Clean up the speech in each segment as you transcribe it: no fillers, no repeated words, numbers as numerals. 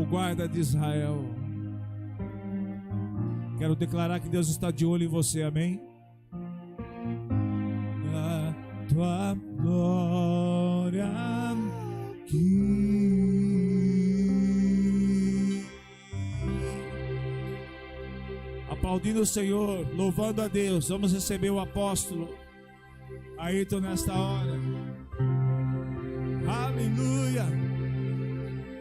o guarda de Israel. Quero declarar que Deus está de olho em você, amém? A tua glória aqui. Aplaudindo o Senhor, louvando a Deus, vamos receber o apóstolo Ayrton nesta hora. Aleluia.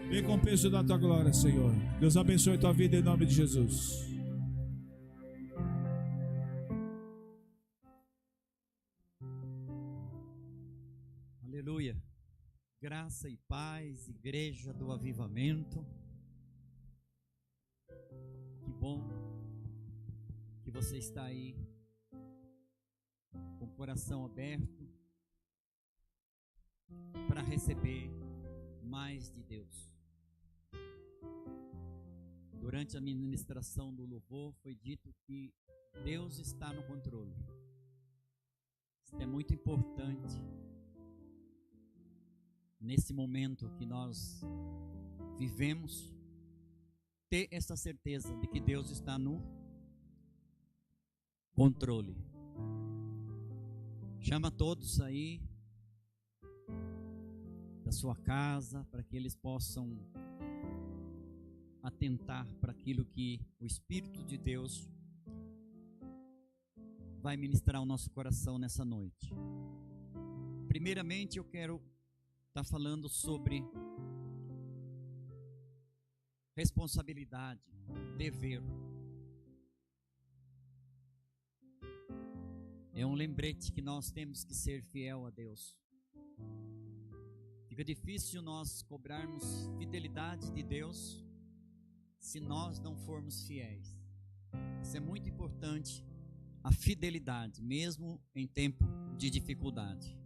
Vem com o peso da tua glória, Senhor. Deus abençoe a tua vida em nome de Jesus. Aleluia. Graça e paz, igreja do avivamento. Que bom que você está aí com o coração aberto para receber mais de Deus. Durante a ministração do louvor foi dito que Deus está no controle. Isso é muito importante nesse momento que nós vivemos, ter essa certeza de que Deus está no controle. Chama todos aí da sua casa para que eles possam atentar para aquilo que o Espírito de Deus vai ministrar ao nosso coração nessa noite. Primeiramente, eu quero estar falando sobre responsabilidade, dever. É um lembrete que nós temos que ser fiel a Deus. Fica difícil nós cobrarmos fidelidade de Deus se nós não formos fiéis. Isso é muito importante, a fidelidade, mesmo em tempo de dificuldade.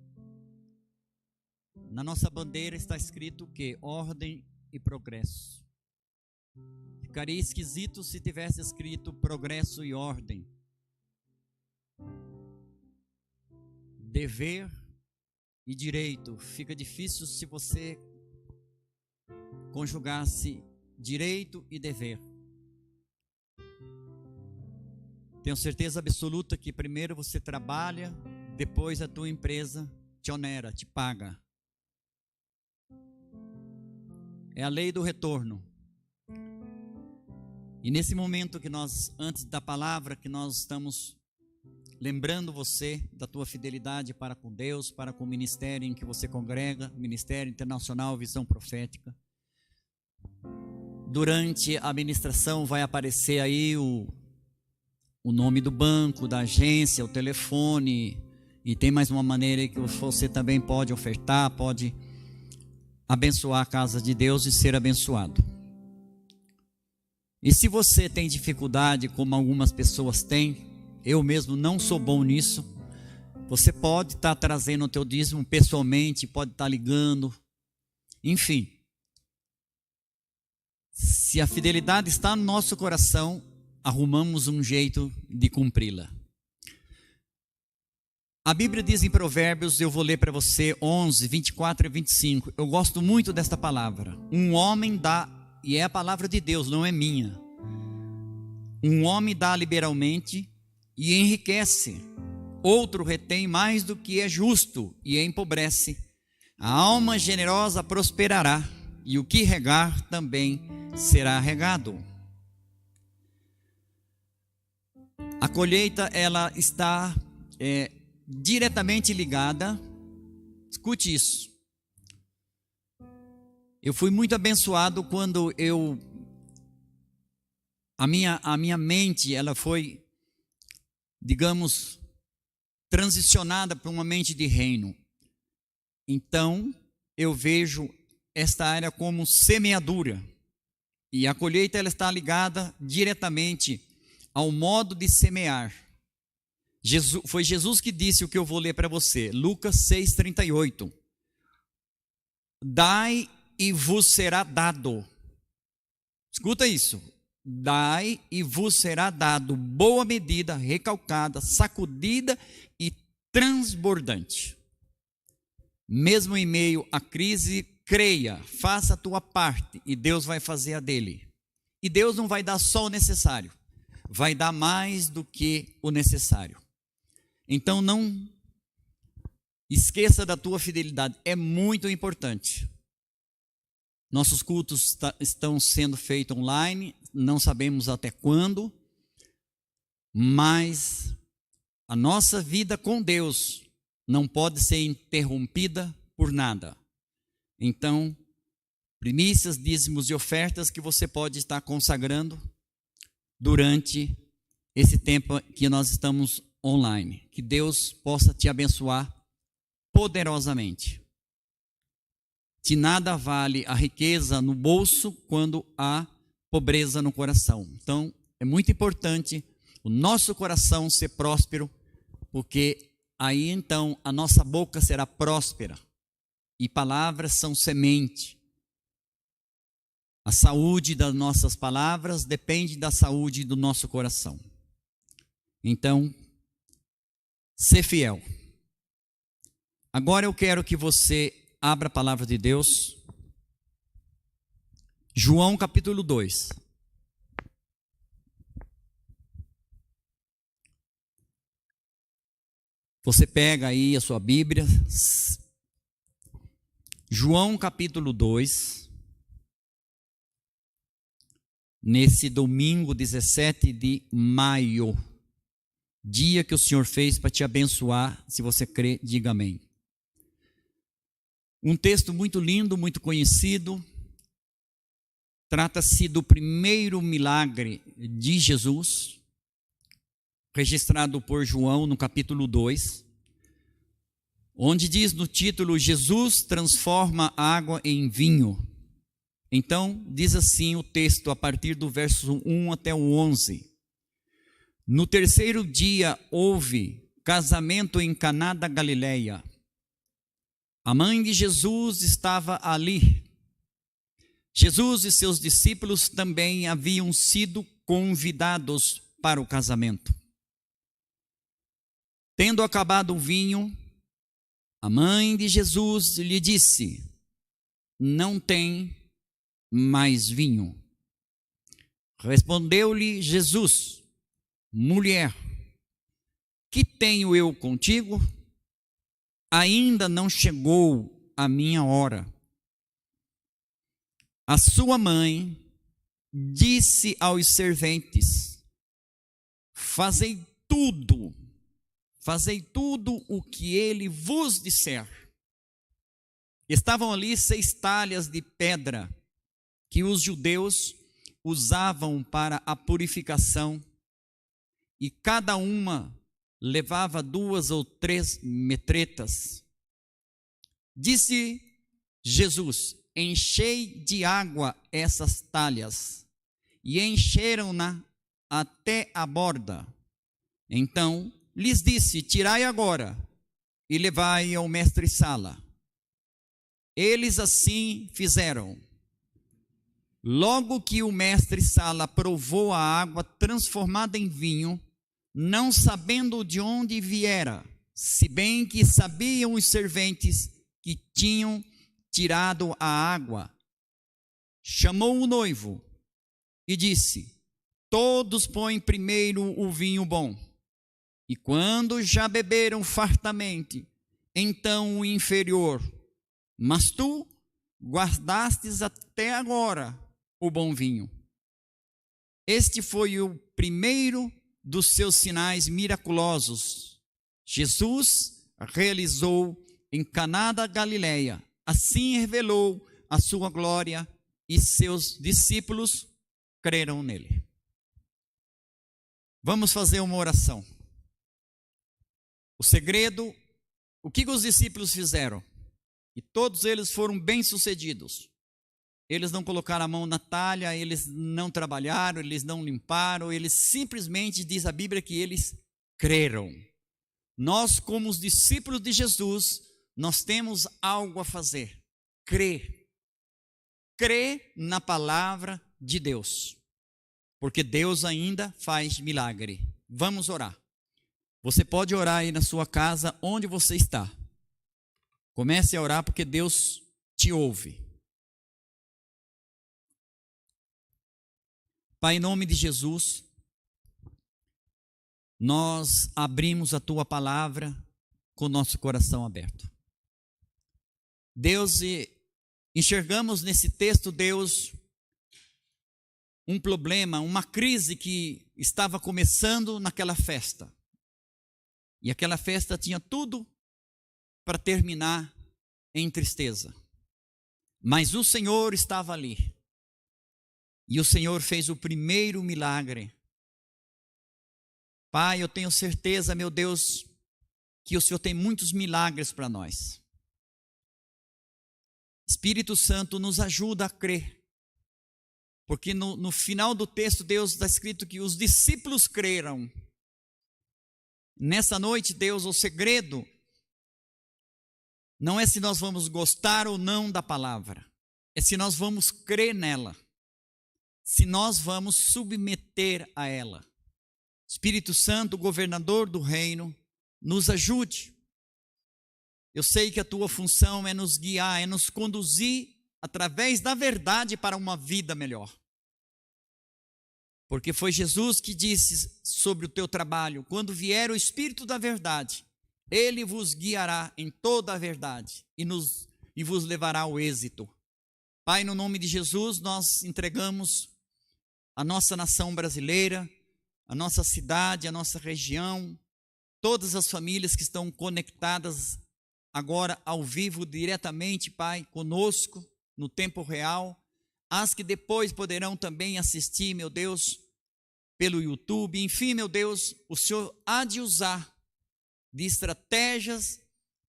Na nossa bandeira está escrito que ordem e progresso. Ficaria esquisito se tivesse escrito progresso e ordem. Dever e direito. Fica difícil se você conjugasse direito e dever. Tenho certeza absoluta que primeiro você trabalha, depois a tua empresa te onera, te paga. É a lei do retorno. E nesse momento que nós, antes da palavra, que nós estamos lembrando você da tua fidelidade para com Deus, para com o ministério em que você congrega, Ministério Internacional Visão Profética. Durante a ministração vai aparecer aí o nome do banco, da agência, o telefone, e tem mais uma maneira que você também pode ofertar, pode abençoar a casa de Deus e ser abençoado. E se você tem dificuldade, como algumas pessoas têm, eu mesmo não sou bom nisso, você pode estar trazendo o teu dízimo pessoalmente, pode estar ligando, enfim. Se a fidelidade está no nosso coração, arrumamos um jeito de cumpri-la. A Bíblia diz em Provérbios, eu vou ler para você 11, 24 e 25. Eu gosto muito desta palavra. Um homem dá, e é a palavra de Deus, não é minha. Um homem dá liberalmente e enriquece. Outro retém mais do que é justo e empobrece. A alma generosa prosperará, e o que regar também será regado. A colheita, ela está diretamente ligada, escute isso. Eu fui muito abençoado quando a minha mente, ela foi, digamos, transicionada para uma mente de reino. Então, eu vejo esta área como semeadura. E a colheita, ela está ligada diretamente ao modo de semear. Foi Jesus que disse o que eu vou ler para você. Lucas 6,38. Dai e vos será dado. Escuta isso. Dai e vos será dado boa medida, recalcada, sacudida e transbordante. Mesmo em meio à crise creia, faça a tua parte e Deus vai fazer a dele. E Deus não vai dar só o necessário, vai dar mais do que o necessário. Então não esqueça da tua fidelidade, é muito importante. Nossos cultos estão sendo feitos online, não sabemos até quando, mas a nossa vida com Deus não pode ser interrompida por nada. Então, primícias, dízimos e ofertas que você pode estar consagrando durante esse tempo que nós estamos online. Que Deus possa te abençoar poderosamente. De nada vale a riqueza no bolso quando há pobreza no coração. Então, é muito importante o nosso coração ser próspero, porque aí então a nossa boca será próspera. E palavras são semente. A saúde das nossas palavras depende da saúde do nosso coração. Então, ser fiel. Agora eu quero que você abra a palavra de Deus. João capítulo 2. Você pega aí a sua Bíblia. João capítulo 2. Nesse domingo 17 de maio. Dia que o Senhor fez para te abençoar. Se você crê, diga amém. Um texto muito lindo, muito conhecido. Trata-se do primeiro milagre de Jesus, registrado por João no capítulo 2, onde diz no título: Jesus transforma água em vinho. Então, diz assim o texto a partir do verso 1 até o 11. No terceiro dia houve casamento em Caná da Galileia. A mãe de Jesus estava ali. Jesus e seus discípulos também haviam sido convidados para o casamento. Tendo acabado o vinho, a mãe de Jesus lhe disse: não tem mais vinho. Respondeu-lhe Jesus: mulher, que tenho eu contigo? Ainda não chegou a minha hora. A sua mãe disse aos serventes: fazei tudo o que ele vos disser. Estavam ali 6 talhas de pedra que os judeus usavam para a purificação, e cada uma levava 2 ou 3 metretas. Disse Jesus: enchei de água essas talhas, e encheram-na até a borda. Então lhes disse: tirai agora e levai ao mestre-sala. Eles assim fizeram. Logo que o mestre-sala provou a água transformada em vinho, não sabendo de onde viera, se bem que sabiam os serventes que tinham tirado a água, chamou o noivo e disse: todos põem primeiro o vinho bom, e quando já beberam fartamente, então o inferior. Mas tu guardastes até agora o bom vinho. Este foi o primeiro dos seus sinais miraculosos. Jesus realizou em Caná da Galileia. Assim revelou a sua glória, e seus discípulos creram nele. Vamos fazer uma oração. O segredo, o que os discípulos fizeram? E todos eles foram bem-sucedidos. Eles não colocaram a mão na talha, eles não trabalharam, eles não limparam, eles simplesmente, diz a Bíblia, que eles creram. Nós, como os discípulos de Jesus, nós temos algo a fazer: crer. Crer na palavra de Deus, porque Deus ainda faz milagre. Vamos orar. Você pode orar aí na sua casa, onde você está. Comece a orar, porque Deus te ouve. Pai, em nome de Jesus, nós abrimos a tua palavra com o nosso coração aberto. Deus, enxergamos nesse texto, Deus, um problema, uma crise que estava começando naquela festa. E aquela festa tinha tudo para terminar em tristeza. Mas o Senhor estava ali. E o Senhor fez o primeiro milagre. Pai, eu tenho certeza, meu Deus, que o Senhor tem muitos milagres para nós. Espírito Santo, nos ajuda a crer. Porque no final do texto, Deus está escrito que os discípulos creram. Nessa noite, Deus, o segredo não é se nós vamos gostar ou não da palavra. É se nós vamos crer nela. Se nós vamos submeter a ela. Espírito Santo, governador do reino, nos ajude. Eu sei que a tua função é nos guiar, é nos conduzir através da verdade para uma vida melhor. Porque foi Jesus que disse sobre o teu trabalho: quando vier o Espírito da verdade, ele vos guiará em toda a verdade e vos levará ao êxito. Pai, no nome de Jesus, nós entregamos a nossa nação brasileira, a nossa cidade, a nossa região, todas as famílias que estão conectadas agora ao vivo, diretamente, Pai, conosco, no tempo real, as que depois poderão também assistir, meu Deus, pelo YouTube, enfim, meu Deus, o Senhor há de usar de estratégias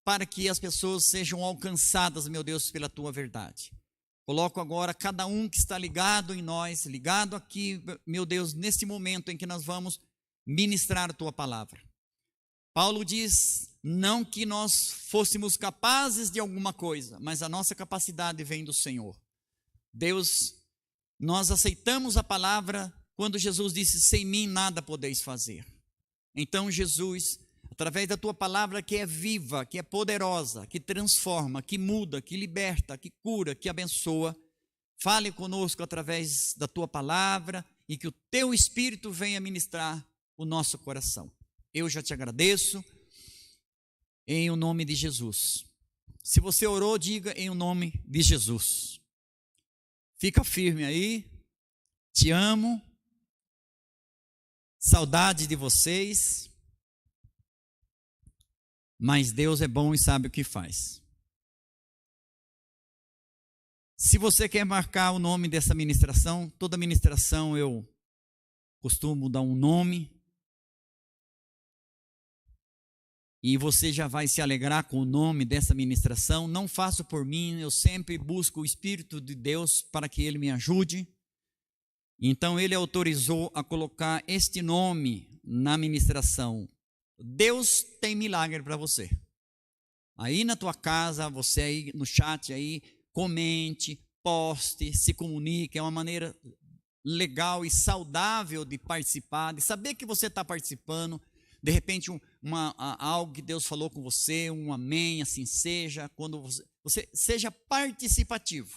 para que as pessoas sejam alcançadas, meu Deus, pela tua verdade. Coloco agora cada um que está ligado em nós, ligado aqui, meu Deus, nesse momento em que nós vamos ministrar a tua palavra. Paulo diz, não que nós fôssemos capazes de alguma coisa, mas a nossa capacidade vem do Senhor. Deus, nós aceitamos a palavra quando Jesus disse, sem mim nada podeis fazer. Então, Jesus, através da tua palavra que é viva, que é poderosa, que transforma, que muda, que liberta, que cura, que abençoa, fale conosco através da tua palavra e que o teu Espírito venha ministrar o nosso coração. Eu já te agradeço em o nome de Jesus. Se você orou, diga em o nome de Jesus. Fica firme aí, te amo, saudade de vocês. Mas Deus é bom e sabe o que faz. Se você quer marcar o nome dessa ministração, toda ministração eu costumo dar um nome. E você já vai se alegrar com o nome dessa ministração. Não faço por mim, eu sempre busco o Espírito de Deus para que Ele me ajude. Então Ele autorizou a colocar este nome na ministração. Deus tem milagre para você. Aí na tua casa, você aí no chat aí, comente, poste, se comunique. É uma maneira legal e saudável de participar, de saber que você está participando. De repente algo que Deus falou com você, um amém, assim seja. Quando você seja participativo.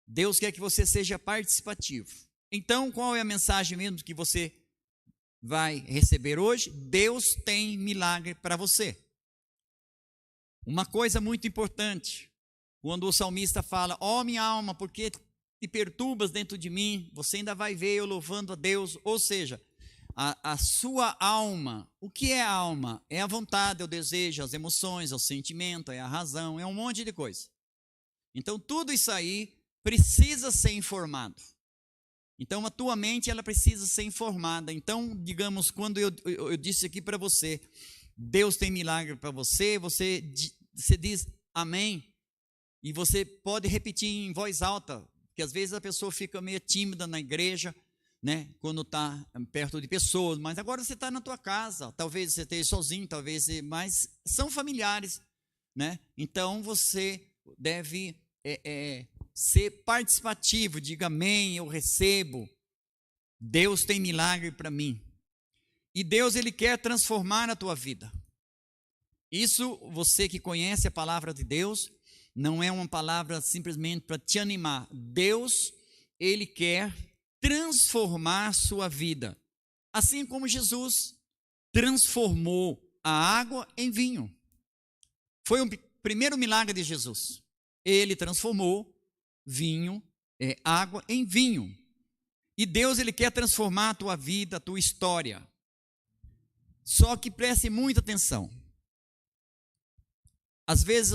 Deus quer que você seja participativo. Então, qual é a mensagem mesmo que você vai receber hoje? Deus tem milagre para você. Uma coisa muito importante, quando o salmista fala, ó minha alma, por que te perturbas dentro de mim? Você ainda vai ver eu louvando a Deus. Ou seja, a sua alma, o que é a alma? É a vontade, é o desejo, as emoções, é o sentimento, é a razão, é um monte de coisa. Então tudo isso aí precisa ser informado. Então a tua mente ela precisa ser informada. Então, digamos, quando eu disse aqui para você, Deus tem milagre para você, você diz amém, e você pode repetir em voz alta, porque às vezes a pessoa fica meio tímida na igreja, né, quando está perto de pessoas, mas agora você está na tua casa, talvez você esteja sozinho, mas são familiares, né? Então você deve ser participativo, diga amém, eu recebo, Deus tem milagre para mim, e Deus ele quer transformar a tua vida. Isso você que conhece a palavra de Deus, não é uma palavra simplesmente para te animar. Deus, Ele quer transformar a sua vida. Assim como Jesus transformou a água em vinho. Foi o primeiro milagre de Jesus. Ele transformou água em vinho. E Deus, Ele quer transformar a tua vida, a tua história. Só que preste muita atenção. Às vezes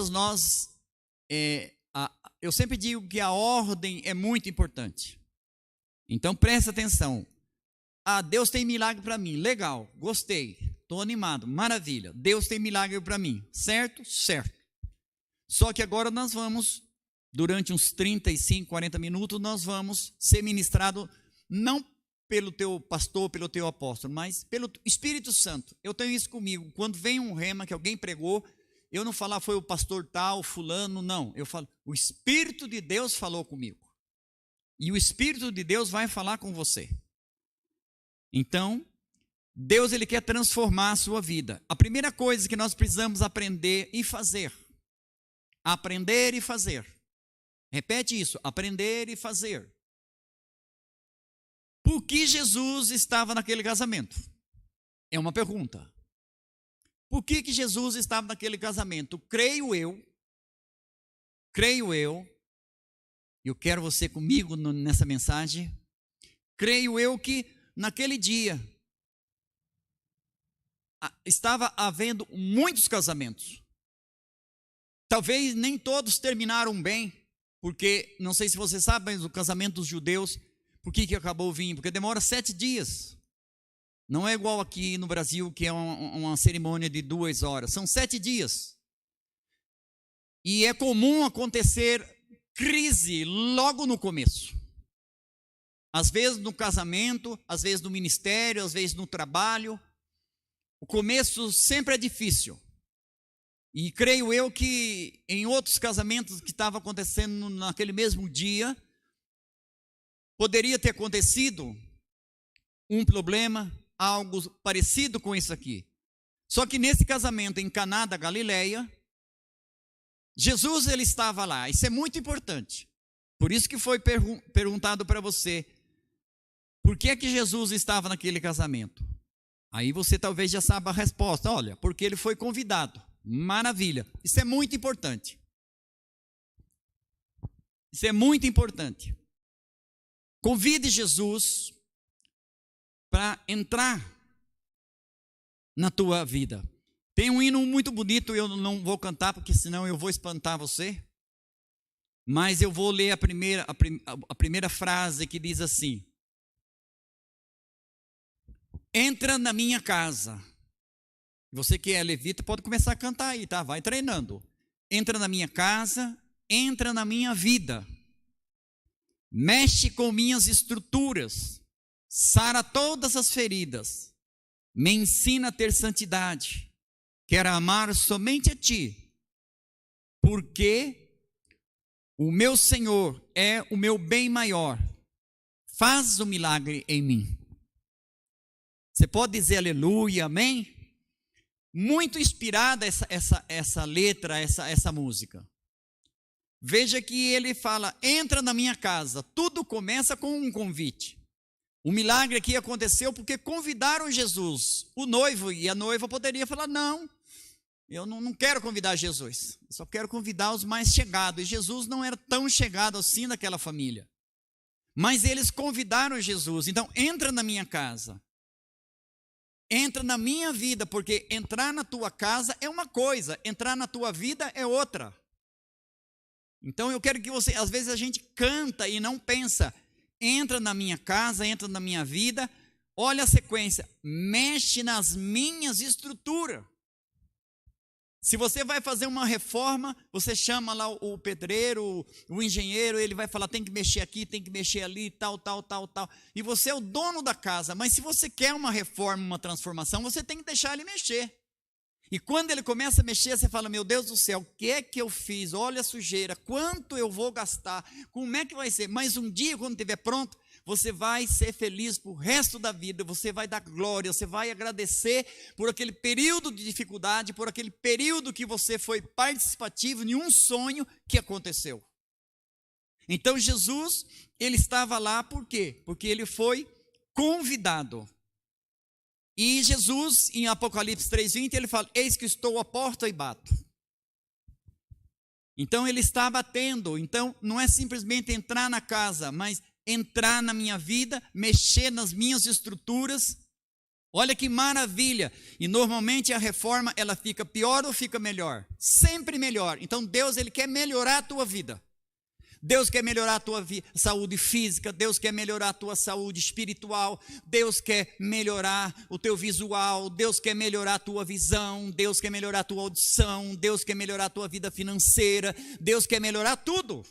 eu sempre digo que a ordem é muito importante. Então preste atenção. Deus tem milagre para mim. Legal, gostei, estou animado, maravilha. Deus tem milagre para mim, certo? Certo. Só que agora nós vamos, durante uns 35, 40 minutos, nós vamos ser ministrados, não pelo teu pastor, pelo teu apóstolo, mas pelo Espírito Santo. Eu tenho isso comigo. Quando vem um rema que alguém pregou, eu não falo, foi o pastor tal, fulano, não. Eu falo, o Espírito de Deus falou comigo. E o Espírito de Deus vai falar com você. Então, Deus, Ele quer transformar a sua vida. A primeira coisa que nós precisamos aprender e fazer. Aprender e fazer. Repete isso, aprender e fazer. Por que Jesus estava naquele casamento? É uma pergunta. Por que Jesus estava naquele casamento? Creio eu, eu quero você comigo nessa mensagem, creio eu que naquele dia estava havendo muitos casamentos. Talvez nem todos terminaram bem, porque, não sei se você sabe, mas o casamento dos judeus, por que acabou o vinho? Porque demora 7 dias. Não é igual aqui no Brasil, que é uma cerimônia de 2 horas. São 7 dias. E é comum acontecer crise logo no começo. Às vezes no casamento, às vezes no ministério, às vezes no trabalho. O começo sempre é difícil. E creio eu que em outros casamentos que estavam acontecendo naquele mesmo dia, poderia ter acontecido um problema, algo parecido com isso aqui. Só que nesse casamento em Caná da Galileia, Jesus, ele estava lá. Isso é muito importante. Por isso que foi perguntado para você, por que é que Jesus estava naquele casamento? Aí você talvez já saiba a resposta. Olha, porque ele foi convidado. Maravilha. Isso é muito importante. Isso é muito importante. Convide Jesus para entrar na tua vida. Tem um hino muito bonito, eu não vou cantar, porque senão eu vou espantar você. Mas eu vou ler a primeira frase, que diz assim: entra na minha casa. Você que é levita pode começar a cantar aí, tá? Vai treinando. Entra na minha casa, entra na minha vida. Mexe com minhas estruturas, sara todas as feridas, me ensina a ter santidade, quero amar somente a Ti, porque o meu Senhor é o meu bem maior, faz o milagre em mim. Você pode dizer aleluia, amém? Muito inspirada essa letra, essa música. Veja que ele fala, entra na minha casa. Tudo começa com um convite. O milagre aqui aconteceu porque convidaram Jesus. O noivo e a noiva poderiam falar, não, eu não quero convidar Jesus. Eu só quero convidar os mais chegados. E Jesus não era tão chegado assim naquela família. Mas eles convidaram Jesus. Então, entra na minha casa. Entra na minha vida, porque entrar na tua casa é uma coisa, entrar na tua vida é outra. Então eu quero que você, às vezes a gente canta e não pensa, entra na minha casa, entra na minha vida, olha a sequência, mexe nas minhas estruturas. Se você vai fazer uma reforma, você chama lá o pedreiro, o engenheiro, ele vai falar, tem que mexer aqui, tem que mexer ali, tal. E você é o dono da casa, mas se você quer uma reforma, uma transformação, você tem que deixar ele mexer. E quando ele começa a mexer, você fala, meu Deus do céu, o que é que eu fiz? Olha a sujeira, quanto eu vou gastar, como é que vai ser? Mas um dia, quando estiver pronto, você vai ser feliz por resto da vida, você vai dar glória, você vai agradecer por aquele período de dificuldade, por aquele período que você foi participativo em um sonho que aconteceu. Então Jesus, ele estava lá por quê? Porque ele foi convidado. E Jesus, em Apocalipse 3:20, ele fala: eis que estou à porta e bato. Então ele está batendo. Então não é simplesmente entrar na casa, mas entrar na minha vida, mexer nas minhas estruturas. Olha que maravilha. E normalmente a reforma, ela fica pior ou fica melhor? Sempre melhor. Então Deus, ele quer melhorar a tua vida. Deus quer melhorar a tua saúde física, Deus quer melhorar a tua saúde espiritual, Deus quer melhorar o teu visual, Deus quer melhorar a tua visão, Deus quer melhorar a tua audição, Deus quer melhorar a tua vida financeira, Deus quer melhorar tudo.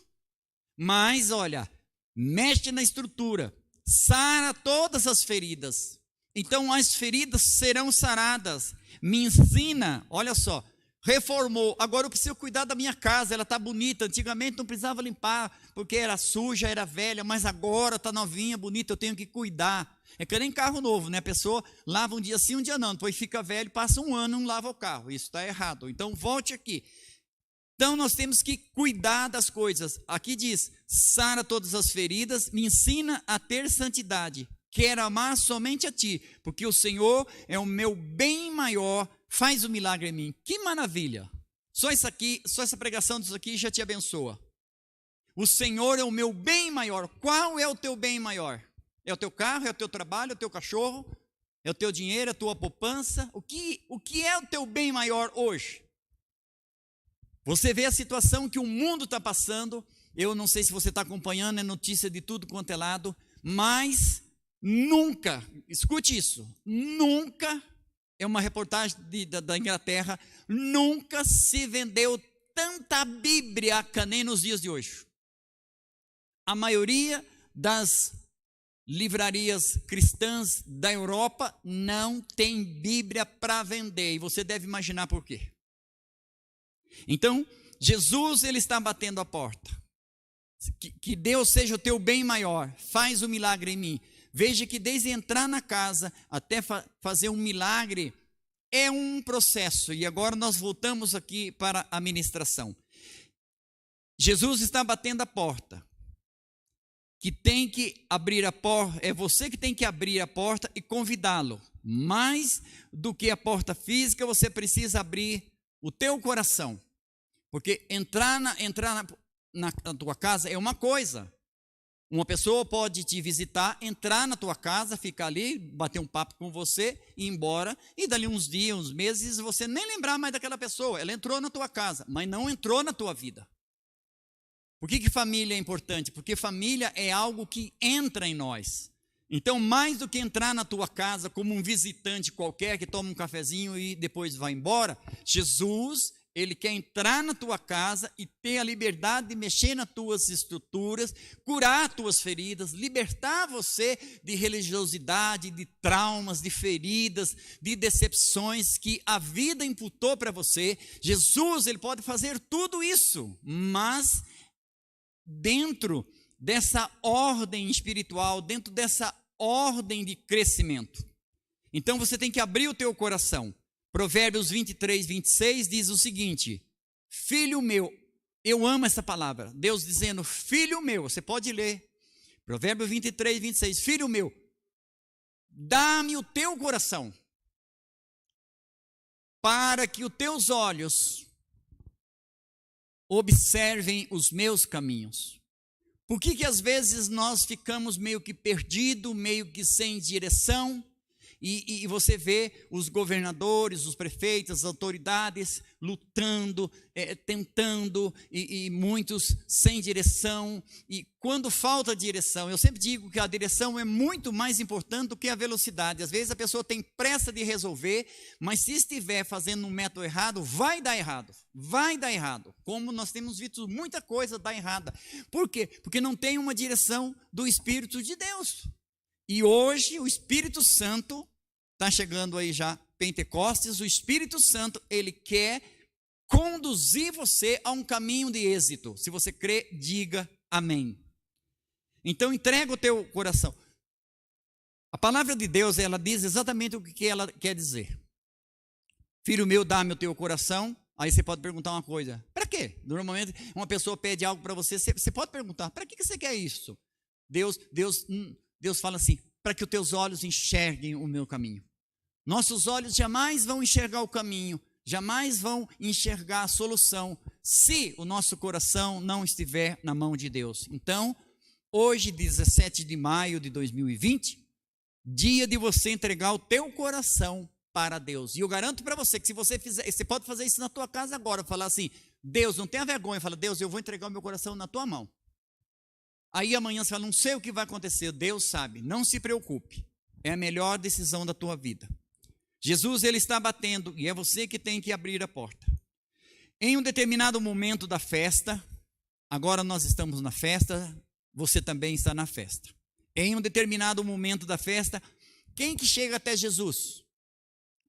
Mas olha, mexe na estrutura, sara todas as feridas. Então as feridas serão saradas. Me ensina, olha só, reformou, agora eu preciso cuidar da minha casa, ela está bonita, antigamente não precisava limpar, porque era suja, era velha, mas agora está novinha, bonita, eu tenho que cuidar. É que nem carro novo, né? A pessoa lava um dia sim, um dia não, depois fica velho, passa um ano, não lava o carro, isso está errado. Então volte aqui. Então nós temos que cuidar das coisas. Aqui diz: sara todas as feridas, me ensina a ter santidade, quero amar somente a ti, porque o Senhor é o meu bem maior, faz um milagre em mim. Que maravilha. Só isso aqui, só essa pregação disso aqui já te abençoa. O Senhor é o meu bem maior. Qual é o teu bem maior? É o teu carro, é o teu trabalho, é o teu cachorro, é o teu dinheiro, é a tua poupança? O que é o teu bem maior hoje? Você vê a situação que o mundo está passando. Eu não sei se você está acompanhando, é notícia de tudo quanto é lado, mas nunca, escute isso, nunca, é uma reportagem da Inglaterra, nunca se vendeu tanta Bíblia que nem nos dias de hoje. A maioria das livrarias cristãs da Europa não tem Bíblia para vender, e você deve imaginar por quê. Então, Jesus, ele está batendo a porta. Que Deus seja o teu bem maior, faz um milagre em mim. Veja que desde entrar na casa até fazer um milagre é um processo. E agora nós voltamos aqui para a ministração. Jesus está batendo a porta. Que tem que abrir a porta, é você que tem que abrir a porta e convidá-lo. Mais do que a porta física, você precisa abrir o teu coração. Porque entrar na tua casa é uma coisa. Uma pessoa pode te visitar, entrar na tua casa, ficar ali, bater um papo com você, ir embora, e dali uns dias, uns meses, você nem lembrar mais daquela pessoa. Ela entrou na tua casa, mas não entrou na tua vida. Por que família é importante? Porque família é algo que entra em nós. Então, mais do que entrar na tua casa como um visitante qualquer que toma um cafezinho e depois vai embora, Jesus, ele quer entrar na tua casa e ter a liberdade de mexer nas tuas estruturas, curar as tuas feridas, libertar você de religiosidade, de traumas, de feridas, de decepções que a vida imputou para você. Jesus, ele pode fazer tudo isso, mas dentro dessa ordem espiritual, dentro dessa ordem de crescimento. Então você tem que abrir o teu coração. Provérbios 23, 26 diz o seguinte: filho meu, eu amo essa palavra, Deus dizendo, filho meu, você pode ler, Provérbios 23, 26, filho meu, dá-me o teu coração, para que os teus olhos observem os meus caminhos. Por que às vezes nós ficamos meio que perdidos, meio que sem direção? E você vê os governadores, os prefeitos, as autoridades lutando, tentando, e muitos sem direção. E quando falta direção, eu sempre digo que a direção é muito mais importante do que a velocidade. Às vezes a pessoa tem pressa de resolver, mas se estiver fazendo um método errado, vai dar errado. Vai dar errado. Como nós temos visto muita coisa dar errada. Por quê? Porque não tem uma direção do Espírito de Deus. E hoje o Espírito Santo, está chegando aí já Pentecostes, o Espírito Santo, ele quer conduzir você a um caminho de êxito. Se você crê, diga amém. Então entrega o teu coração. A palavra de Deus, ela diz exatamente o que ela quer dizer. Filho meu, dá-me o teu coração. Aí você pode perguntar uma coisa: para quê? Normalmente uma pessoa pede algo para você, você pode perguntar: para que você quer isso? Deus fala assim: para que os teus olhos enxerguem o meu caminho. Nossos olhos jamais vão enxergar o caminho, jamais vão enxergar a solução, se o nosso coração não estiver na mão de Deus. Então, hoje, 17 de maio de 2020, dia de você entregar o teu coração para Deus. E eu garanto para você que se você fizer, você pode fazer isso na tua casa agora, falar assim: Deus, não tenha vergonha, fala: Deus, eu vou entregar o meu coração na tua mão. Aí amanhã você fala: não sei o que vai acontecer. Deus sabe, não se preocupe, é a melhor decisão da tua vida. Jesus, ele está batendo e é você que tem que abrir a porta. Em um determinado momento da festa, agora nós estamos na festa, você também está na festa. Em um determinado momento da festa, quem que chega até Jesus?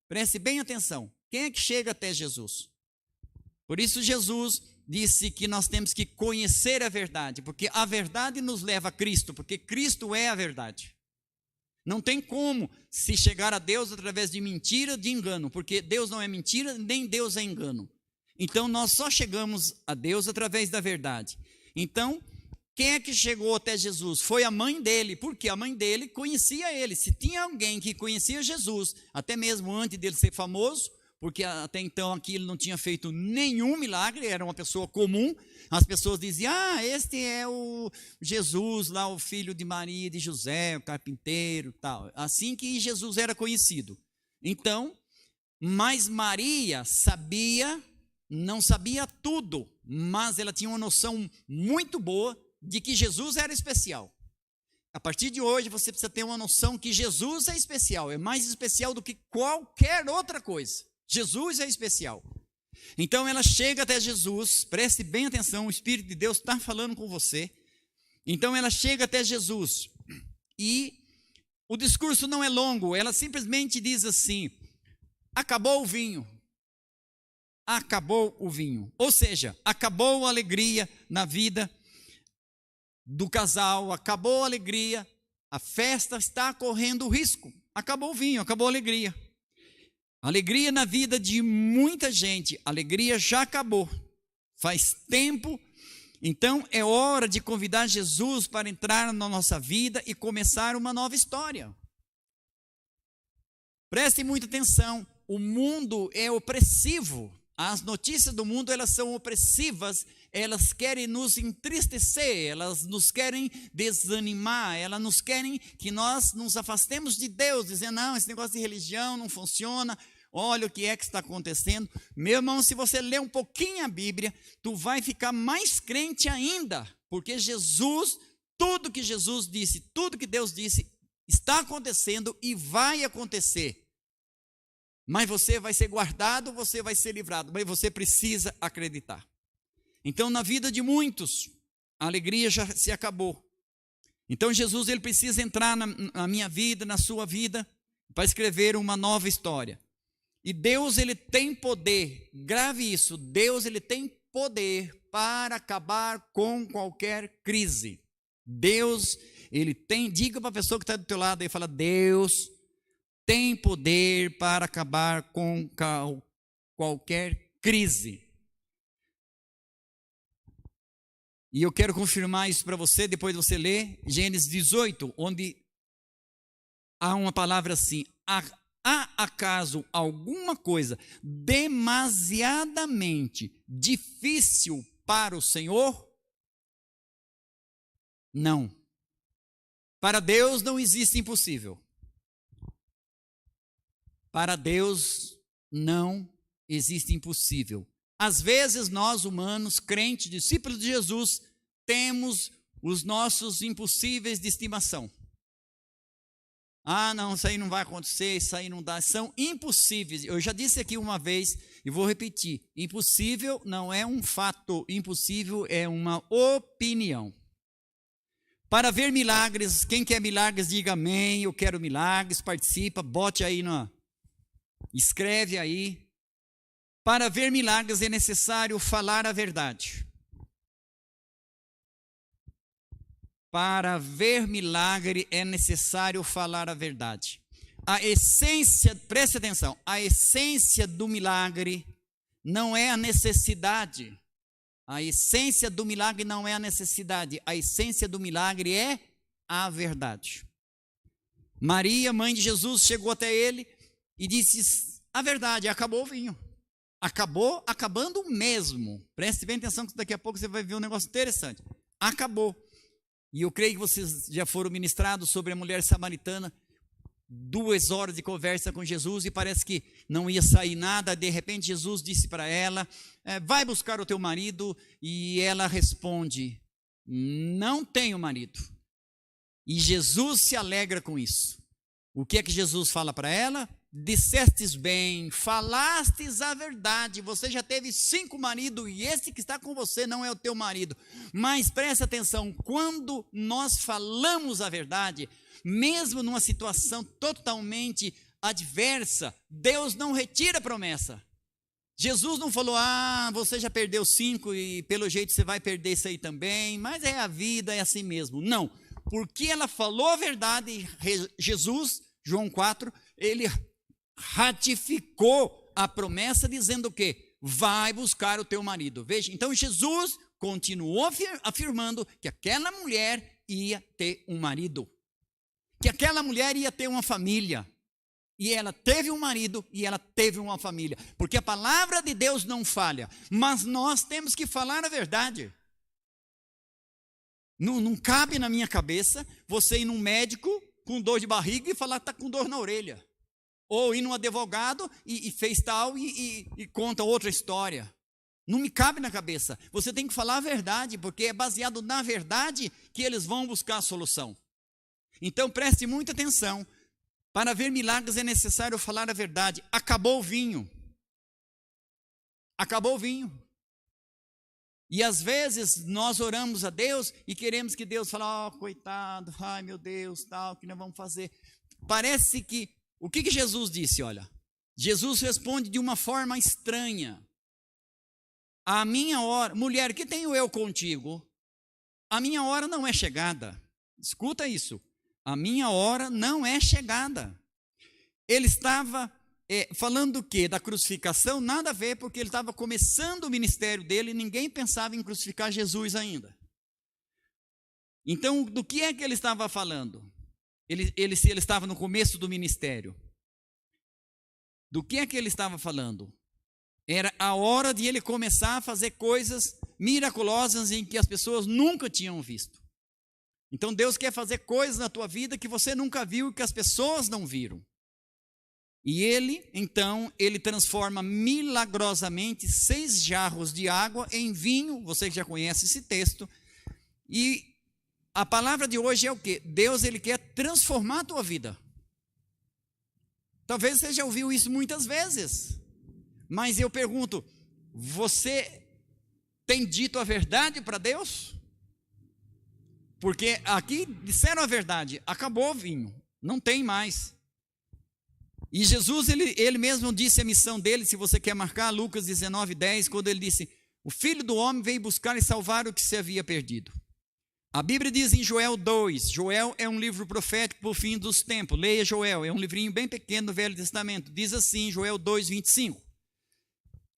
Preste bem atenção, quem é que chega até Jesus? Por isso Jesus disse que nós temos que conhecer a verdade, porque a verdade nos leva a Cristo, porque Cristo é a verdade. Não tem como se chegar a Deus através de mentira, de engano, porque Deus não é mentira, nem Deus é engano. Então nós só chegamos a Deus através da verdade. Então, quem é que chegou até Jesus? Foi a mãe dele, porque a mãe dele conhecia ele. Se tinha alguém que conhecia Jesus, até mesmo antes dele ser famoso, porque até então aqui ele não tinha feito nenhum milagre, era uma pessoa comum, as pessoas diziam: ah, este é o Jesus, lá o filho de Maria e de José, o carpinteiro, tal. Assim que Jesus era conhecido. Então, mas Maria sabia, não sabia tudo, mas ela tinha uma noção muito boa de que Jesus era especial. A partir de hoje você precisa ter uma noção que Jesus é especial, é mais especial do que qualquer outra coisa. Jesus é especial. Então ela chega até Jesus, preste bem atenção, o Espírito de Deus está falando com você. Então ela chega até Jesus e o discurso não é longo, ela simplesmente diz assim: acabou o vinho. Acabou o vinho. Ou seja, acabou a alegria na vida do casal, acabou a alegria, a festa está correndo risco. Acabou o vinho, acabou a alegria. Alegria na vida de muita gente, alegria já acabou, faz tempo. Então é hora de convidar Jesus para entrar na nossa vida e começar uma nova história. Preste muita atenção, o mundo é opressivo, as notícias do mundo elas são opressivas, elas querem nos entristecer, elas nos querem desanimar, elas nos querem que nós nos afastemos de Deus, dizendo: não, esse negócio de religião não funciona, olha o que é que está acontecendo. Meu irmão, se você ler um pouquinho a Bíblia, tu vai ficar mais crente ainda, porque Jesus, tudo que Jesus disse, tudo que Deus disse, está acontecendo e vai acontecer. Mas você vai ser guardado, você vai ser livrado, mas você precisa acreditar. Então, na vida de muitos, a alegria já se acabou. Então, Jesus, ele precisa entrar na minha vida, na sua vida, para escrever uma nova história. E Deus, ele tem poder, grave isso, Deus, ele tem poder para acabar com qualquer crise. Deus, ele tem, diga para a pessoa que está do teu lado aí, fala: Deus tem poder para acabar com qualquer crise. E eu quero confirmar isso para você, depois de você ler Gênesis 18, onde há uma palavra assim: há acaso alguma coisa demasiadamente difícil para o Senhor? Não. Para Deus não existe impossível. Para Deus não existe impossível. Às vezes nós humanos, crentes, discípulos de Jesus, temos os nossos impossíveis de estimação. Ah, não, isso aí não vai acontecer, isso aí não dá. São impossíveis. Eu já disse aqui uma vez e vou repetir: impossível não é um fato, impossível é uma opinião. Para ver milagres, quem quer milagres, diga amém, eu quero milagres, participa, bote aí, escreve aí. Para ver milagres é necessário falar a verdade. Para ver milagre é necessário falar a verdade. A essência, preste atenção, a essência do milagre não é a necessidade. A essência do milagre não é a necessidade. A essência do milagre é a verdade. Maria, mãe de Jesus, chegou até ele e disse a verdade: acabou o vinho. Acabando mesmo. Preste bem atenção que daqui a pouco você vai ver um negócio interessante. Acabou. E eu creio que vocês já foram ministrados sobre a mulher samaritana. 2 horas de conversa com Jesus e parece que não ia sair nada. De repente Jesus disse para ela: vai buscar o teu marido. E ela responde: não tenho marido. E Jesus se alegra com isso. O que é que Jesus fala para ela? Dissestes bem, falastes a verdade. Você já teve 5 maridos e esse que está com você não é o teu marido. Mas preste atenção, quando nós falamos a verdade, mesmo numa situação totalmente adversa, Deus não retira a promessa. Jesus não falou: você já perdeu 5 e pelo jeito você vai perder isso aí também, mas é a vida, é assim mesmo. Não, porque ela falou a verdade, Jesus, João 4, ele ratificou a promessa dizendo o quê? Vai buscar o teu marido. Veja, então Jesus continuou afirmando que aquela mulher ia ter um marido, que aquela mulher ia ter uma família, e ela teve um marido e ela teve uma família, porque a palavra de Deus não falha, mas nós temos que falar a verdade. Não cabe na minha cabeça você ir num médico com dor de barriga e falar que está com dor na orelha. Ou ir num advogado e fez tal e conta outra história. Não me cabe na cabeça. Você tem que falar a verdade, porque é baseado na verdade que eles vão buscar a solução. Então preste muita atenção. Para ver milagres é necessário falar a verdade. Acabou o vinho. Acabou o vinho. E às vezes nós oramos a Deus e queremos que Deus fale: coitado, ai meu Deus, tal, que nós vamos fazer. Parece que, o que Jesus disse? Olha, Jesus responde de uma forma estranha. A minha hora, mulher, que tenho eu contigo? A minha hora não é chegada. Escuta isso. A minha hora não é chegada. Ele estava falando do quê? Da crucificação? Nada a ver, porque ele estava começando o ministério dele e ninguém pensava em crucificar Jesus ainda. Então, do que é que ele estava falando? Ele estava no começo do ministério. Do que é que ele estava falando? Era a hora de ele começar a fazer coisas miraculosas em que as pessoas nunca tinham visto. Então Deus quer fazer coisas na tua vida que você nunca viu e que as pessoas não viram. E ele transforma milagrosamente 6 jarros de água em vinho. Você que já conhece esse texto. E a palavra de hoje é o quê? Deus, ele quer transformar a tua vida. Talvez você já ouviu isso muitas vezes. Mas eu pergunto, você tem dito a verdade para Deus? Porque aqui disseram a verdade, acabou o vinho, não tem mais. E Jesus, ele mesmo disse a missão dele, se você quer marcar, Lucas 19:10, quando ele disse: o Filho do Homem veio buscar e salvar o que se havia perdido. A Bíblia diz em Joel 2, Joel é um livro profético para o fim dos tempos, leia Joel, é um livrinho bem pequeno do Velho Testamento, diz assim, Joel 2:25.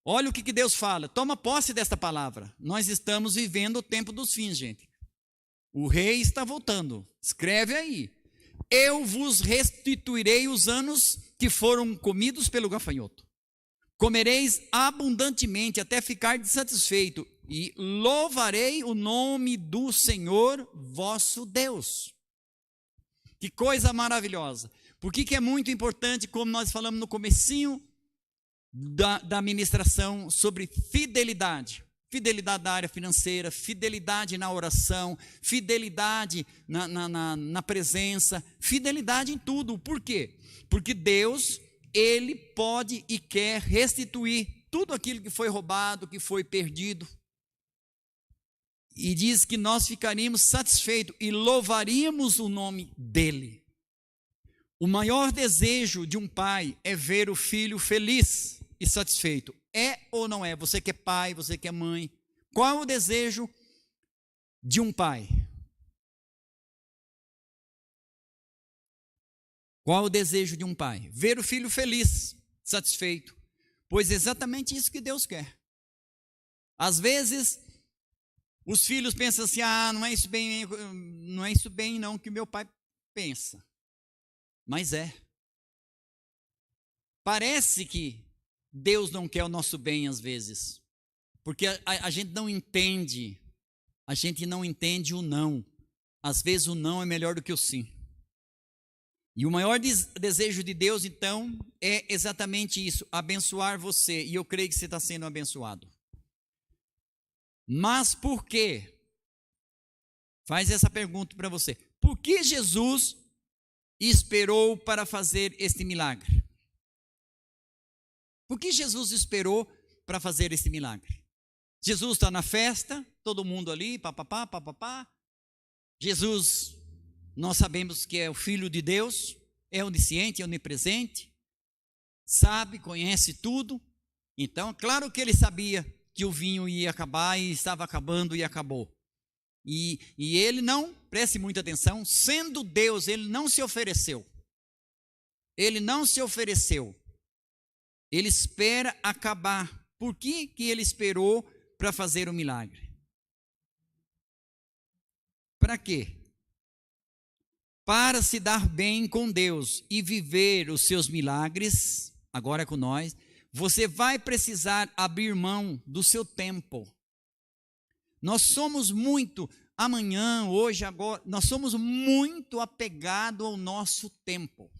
Olha o que Deus fala, toma posse desta palavra, nós estamos vivendo o tempo dos fins, gente. O rei está voltando, escreve aí: eu vos restituirei os anos que foram comidos pelo gafanhoto. Comereis abundantemente até ficar satisfeito e louvarei o nome do Senhor vosso Deus. Que coisa maravilhosa. Por que é muito importante, como nós falamos no comecinho da ministração, sobre fidelidade. Fidelidade na área financeira, fidelidade na oração, fidelidade na presença, fidelidade em tudo. Por quê? Porque Deus, ele pode e quer restituir tudo aquilo que foi roubado, que foi perdido. E diz que nós ficaríamos satisfeitos e louvaríamos o nome dele. O maior desejo de um pai é ver o filho feliz e satisfeito. É ou não é? Você que é pai, você que é mãe. Qual é o desejo de um pai? Qual é o desejo de um pai? Ver o filho feliz, satisfeito. Pois é exatamente isso que Deus quer. Às vezes, os filhos pensam assim, não é isso bem não que meu pai pensa. Mas é. Parece que Deus não quer o nosso bem às vezes. Porque a gente não entende o não. Às vezes o não é melhor do que o sim. E o maior desejo de Deus, então, é exatamente isso, abençoar você. E eu creio que você está sendo abençoado. Mas por quê? Faz essa pergunta para você. Por que Jesus esperou para fazer este milagre? Por que Jesus esperou para fazer este milagre? Jesus está na festa, todo mundo ali, papapá, papapá. Jesus, nós sabemos que é o Filho de Deus, é onisciente, é onipresente, sabe, conhece tudo. Então, claro que ele sabia que o vinho ia acabar e estava acabando e acabou. E ele não, preste muita atenção, sendo Deus, ele não se ofereceu. Ele não se ofereceu. Ele espera acabar. Por que ele esperou para fazer o milagre? Para quê? Para se dar bem com Deus e viver os seus milagres, agora com nós, você vai precisar abrir mão do seu tempo. Nós somos muito, amanhã, hoje, agora, nós somos muito apegados ao nosso tempo.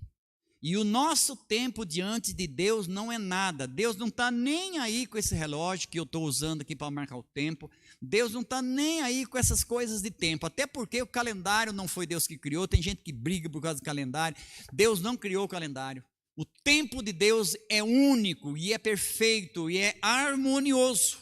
E o nosso tempo diante de Deus não é nada. Deus não está nem aí com esse relógio que eu estou usando aqui para marcar o tempo. Deus não está nem aí com essas coisas de tempo. Até porque o calendário não foi Deus que criou. Tem gente que briga por causa do calendário. Deus não criou o calendário. O tempo de Deus é único e é perfeito e é harmonioso.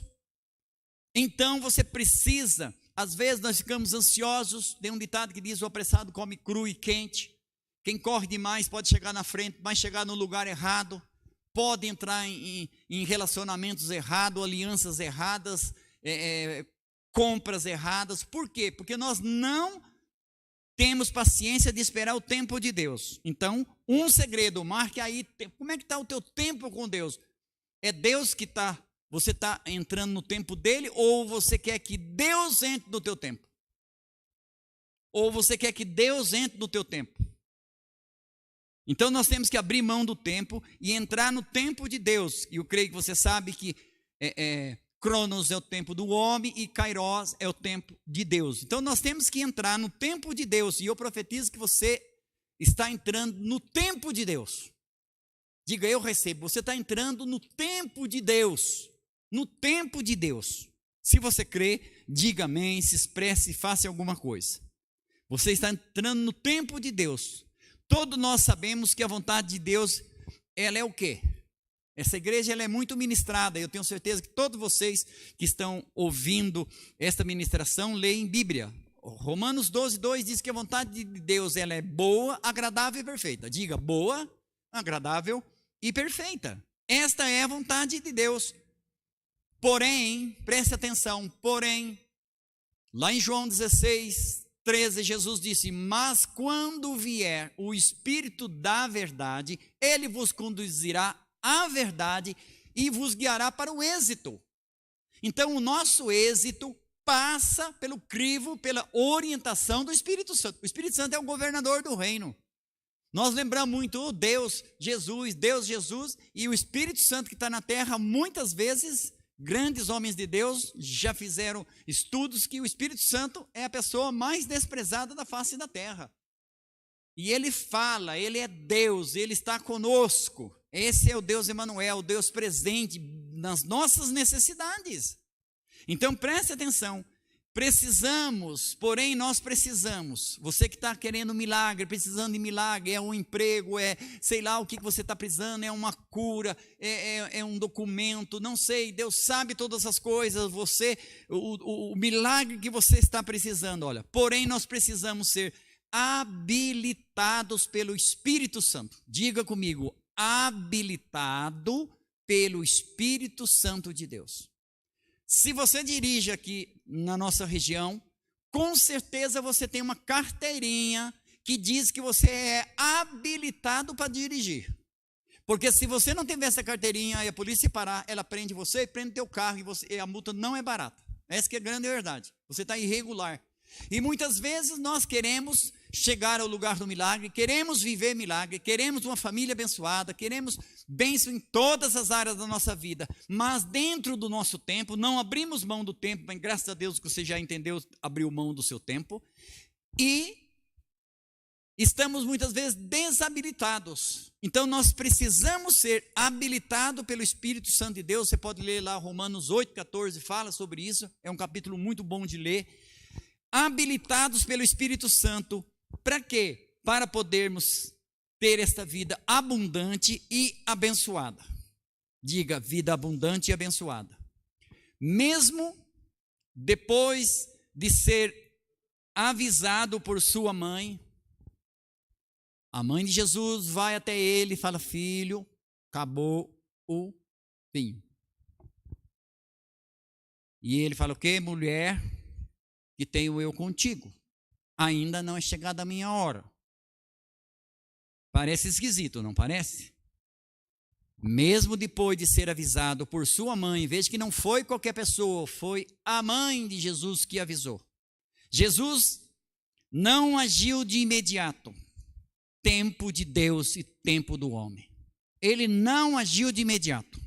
Então você precisa, às vezes nós ficamos ansiosos. Tem um ditado que diz: o apressado come cru e quente. Quem corre demais pode chegar na frente, mas chegar no lugar errado, pode entrar em relacionamentos errados, alianças erradas, compras erradas. Por quê? Porque nós não temos paciência de esperar o tempo de Deus. Então, um segredo, marque aí, como é que está o teu tempo com Deus? É Deus que está, você está entrando no tempo dele, ou você quer que Deus entre no teu tempo? Ou você quer que Deus entre no teu tempo? Então nós temos que abrir mão do tempo e entrar no tempo de Deus. E eu creio que você sabe que Cronos é o tempo do homem e Kairos é o tempo de Deus. Então nós temos que entrar no tempo de Deus. E eu profetizo que você está entrando no tempo de Deus. Diga: eu recebo. Você está entrando no tempo de Deus. No tempo de Deus. Se você crê, diga amém, se expresse e faça alguma coisa. Você está entrando no tempo de Deus. Todos nós sabemos que a vontade de Deus, ela é o quê? Essa igreja ela é muito ministrada. Eu tenho certeza que todos vocês que estão ouvindo esta ministração leem Bíblia. Romanos 12:2 diz que a vontade de Deus ela é boa, agradável e perfeita. Diga: boa, agradável e perfeita. Esta é a vontade de Deus. Porém, preste atenção, porém, lá em João 16:13, Jesus disse: mas quando vier o Espírito da verdade, ele vos conduzirá à verdade e vos guiará para o êxito. Então o nosso êxito passa pelo crivo, pela orientação do Espírito Santo. O Espírito Santo é o governador do reino. Nós lembramos muito Deus, Jesus, e o Espírito Santo que está na terra. Muitas vezes grandes homens de Deus já fizeram estudos que o Espírito Santo é a pessoa mais desprezada da face da terra. E ele fala, ele é Deus, ele está conosco. Esse é o Deus Emanuel, o Deus presente nas nossas necessidades. Então preste atenção. Nós precisamos, você que está querendo milagre, precisando de milagre, é um emprego, sei lá o que você está precisando, é uma cura, é um documento, não sei, Deus sabe todas as coisas, o milagre que você está precisando, olha, porém nós precisamos ser habilitados pelo Espírito Santo. Diga comigo: habilitado pelo Espírito Santo de Deus. Se você dirige aqui na nossa região, com certeza você tem uma carteirinha que diz que você é habilitado para dirigir. Porque se você não tiver essa carteirinha e a polícia parar, ela prende você e prende teu carro e a multa não é barata. Essa que é a grande verdade. Você está irregular. E muitas vezes nós queremos chegar ao lugar do milagre, queremos viver milagre, queremos uma família abençoada, queremos bênção em todas as áreas da nossa vida, mas dentro do nosso tempo, não abrimos mão do tempo, mas graças a Deus que você já entendeu, abriu mão do seu tempo, e estamos muitas vezes desabilitados. Então nós precisamos ser habilitados pelo Espírito Santo de Deus. Você pode ler lá Romanos 8,14, fala sobre isso, é um capítulo muito bom de ler. Habilitados pelo Espírito Santo, para quê? Para podermos ter esta vida abundante e abençoada. Diga, vida abundante e abençoada. Mesmo depois de ser avisado por sua mãe, a mãe de Jesus vai até ele e fala: filho, acabou o vinho. E ele fala: o quê, mulher? Que tenho eu contigo, ainda não é chegada a minha hora. Parece esquisito, não parece? Mesmo depois de ser avisado por sua mãe, veja que não foi qualquer pessoa, foi a mãe de Jesus que avisou. Jesus não agiu de imediato, tempo de Deus e tempo do homem. Ele não agiu de imediato.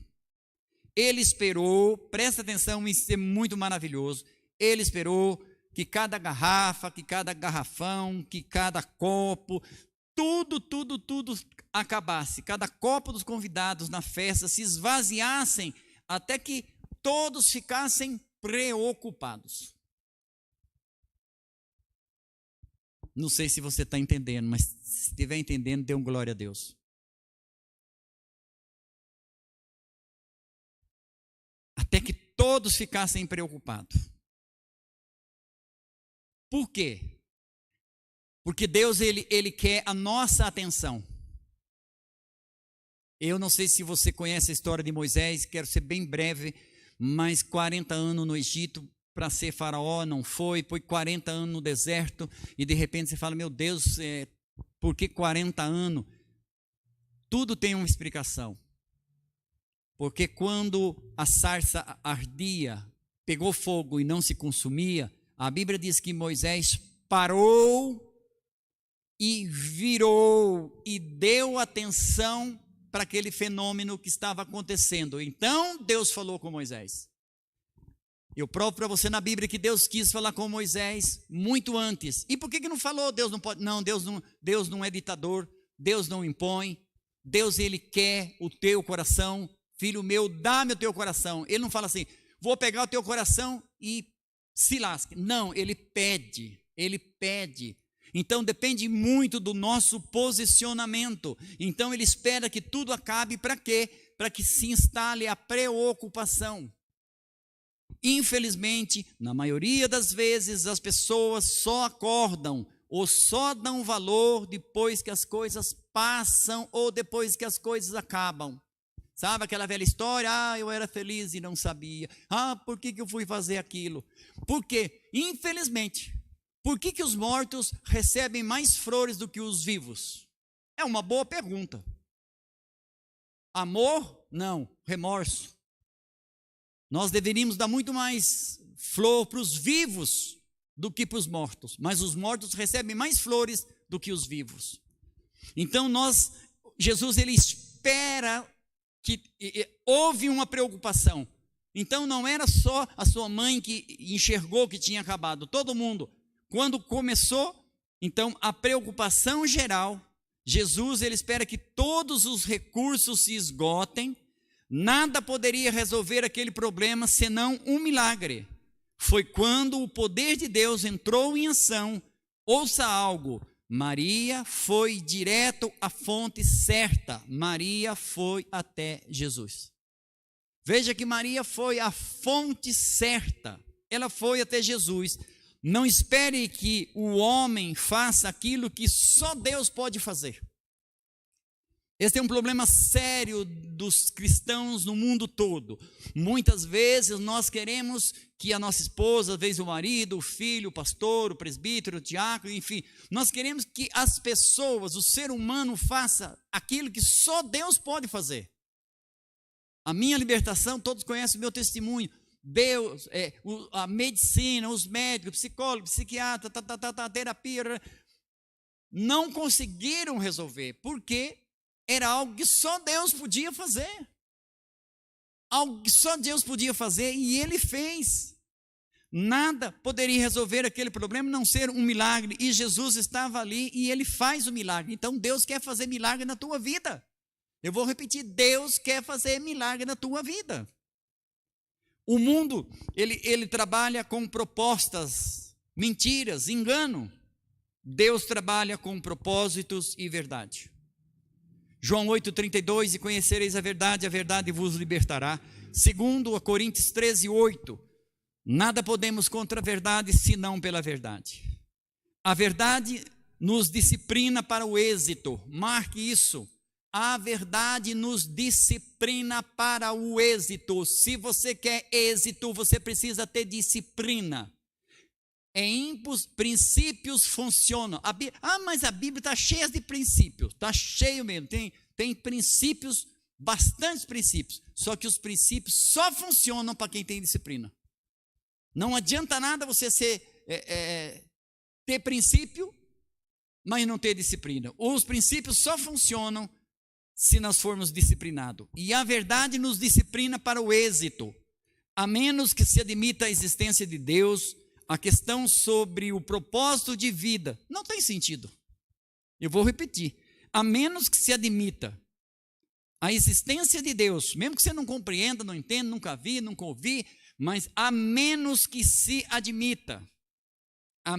Ele esperou, presta atenção, isso é muito maravilhoso, ele esperou que cada garrafa, que cada garrafão, que cada copo, tudo acabasse. Cada copo dos convidados na festa se esvaziassem até que todos ficassem preocupados. Não sei se você está entendendo, mas se estiver entendendo, dê um glória a Deus. Até que todos ficassem preocupados. Por quê? Porque Deus, ele quer a nossa atenção. Eu não sei se você conhece a história de Moisés, quero ser bem breve, mas 40 anos no Egito para ser faraó, não foi 40 anos no deserto, e de repente você fala: meu Deus, por que 40 anos? Tudo tem uma explicação. Porque quando a sarça ardia, pegou fogo e não se consumia, a Bíblia diz que Moisés parou e virou e deu atenção para aquele fenômeno que estava acontecendo. Então Deus falou com Moisés. Eu provo para você na Bíblia que Deus quis falar com Moisés muito antes. E por que não falou? Deus não pode. Não, Deus não é ditador, Deus não impõe. Deus, ele quer o teu coração. Filho meu, dá-me o teu coração. Ele não fala assim: vou pegar o teu coração e se lasque. Não, ele pede. Então depende muito do nosso posicionamento. Então ele espera que tudo acabe para quê? Para que se instale a preocupação. Infelizmente, na maioria das vezes, as pessoas só acordam ou só dão valor depois que as coisas passam ou depois que as coisas acabam. Sabe aquela velha história? Eu era feliz e não sabia. Por que eu fui fazer aquilo? Porque, infelizmente, por que os mortos recebem mais flores do que os vivos? É uma boa pergunta. Amor? Não. Remorso. Nós deveríamos dar muito mais flor para os vivos do que para os mortos. Mas os mortos recebem mais flores do que os vivos. Então Jesus, ele espera que houve uma preocupação. Então não era só a sua mãe que enxergou que tinha acabado, todo mundo. Quando começou, então a preocupação geral, Jesus, ele espera que todos os recursos se esgotem, nada poderia resolver aquele problema senão um milagre. Foi quando o poder de Deus entrou em ação. Ouça algo: Maria foi direto à fonte certa. Maria foi até Jesus. Veja que Maria foi à fonte certa. Ela foi até Jesus. Não espere que o homem faça aquilo que só Deus pode fazer. Esse é um problema sério dos cristãos no mundo todo. Muitas vezes nós queremos que a nossa esposa, às vezes o marido, o filho, o pastor, o presbítero, o diácono, enfim, nós queremos que as pessoas, o ser humano, faça aquilo que só Deus pode fazer. A minha libertação, todos conhecem o meu testemunho. Deus, a medicina, os médicos, psicólogos, psiquiatra, terapia, não conseguiram resolver, porque era algo que só Deus podia fazer. Algo que só Deus podia fazer, e Ele fez. Nada poderia resolver aquele problema, não ser um milagre, e Jesus estava ali, e Ele faz o milagre. Então Deus quer fazer milagre na tua vida. Eu vou repetir, Deus quer fazer milagre na tua vida. O mundo, ele trabalha com propostas, mentiras, engano. Deus trabalha com propósitos e verdade. João 8,32, e conhecereis a verdade vos libertará. Segundo a Coríntios 13:8, nada podemos contra a verdade, senão pela verdade. A verdade nos disciplina para o êxito, marque isso. A verdade nos disciplina para o êxito. Se você quer êxito, você precisa ter disciplina. Princípios funcionam. Mas a Bíblia está cheia de princípios. Está cheio mesmo. Tem princípios, bastantes princípios. Só que os princípios só funcionam para quem tem disciplina. Não adianta nada você ter princípio, mas não ter disciplina. Os princípios só funcionam se nós formos disciplinados. E a verdade nos disciplina para o êxito. A menos que se admita a existência de Deus, a questão sobre o propósito de vida não tem sentido. Eu vou repetir. A menos que se admita a existência de Deus, mesmo que você não compreenda, não entenda, nunca vi, nunca ouvi, mas a menos que se admita a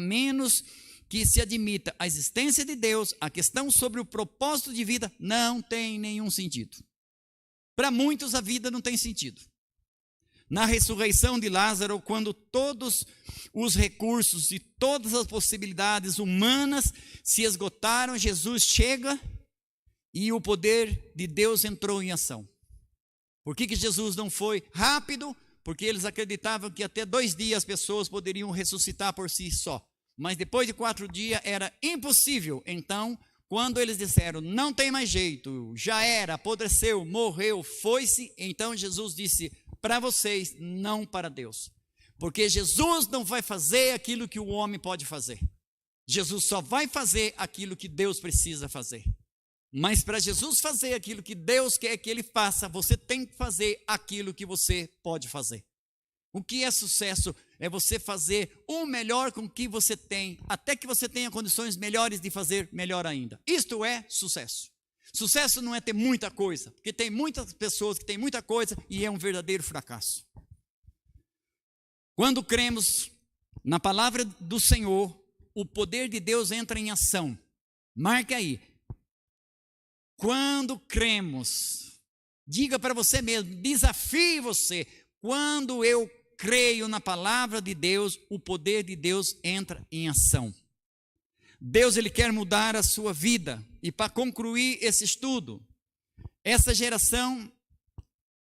existência de Deus, a questão sobre o propósito de vida não tem nenhum sentido. Para muitos a vida não tem sentido. Na ressurreição de Lázaro, quando todos os recursos e todas as possibilidades humanas se esgotaram, Jesus chega e o poder de Deus entrou em ação. Por que Jesus não foi rápido? Porque eles acreditavam que até 2 dias as pessoas poderiam ressuscitar por si só. Mas depois de 4 dias era impossível. Então, quando eles disseram, não tem mais jeito, já era, apodreceu, morreu, foi-se, então Jesus disse, para vocês, não para Deus. Porque Jesus não vai fazer aquilo que o homem pode fazer. Jesus só vai fazer aquilo que Deus precisa fazer. Mas para Jesus fazer aquilo que Deus quer que Ele faça, você tem que fazer aquilo que você pode fazer. O que é sucesso? É você fazer o melhor com o que você tem, até que você tenha condições melhores de fazer melhor ainda. Isto é sucesso. Sucesso não é ter muita coisa, porque tem muitas pessoas que têm muita coisa e é um verdadeiro fracasso. Quando cremos na palavra do Senhor, o poder de Deus entra em ação. Marque aí. Quando cremos, diga para você mesmo, desafie você. Quando eu creio na palavra de Deus, o poder de Deus entra em ação. Deus, Ele quer mudar a sua vida. E para concluir esse estudo, essa geração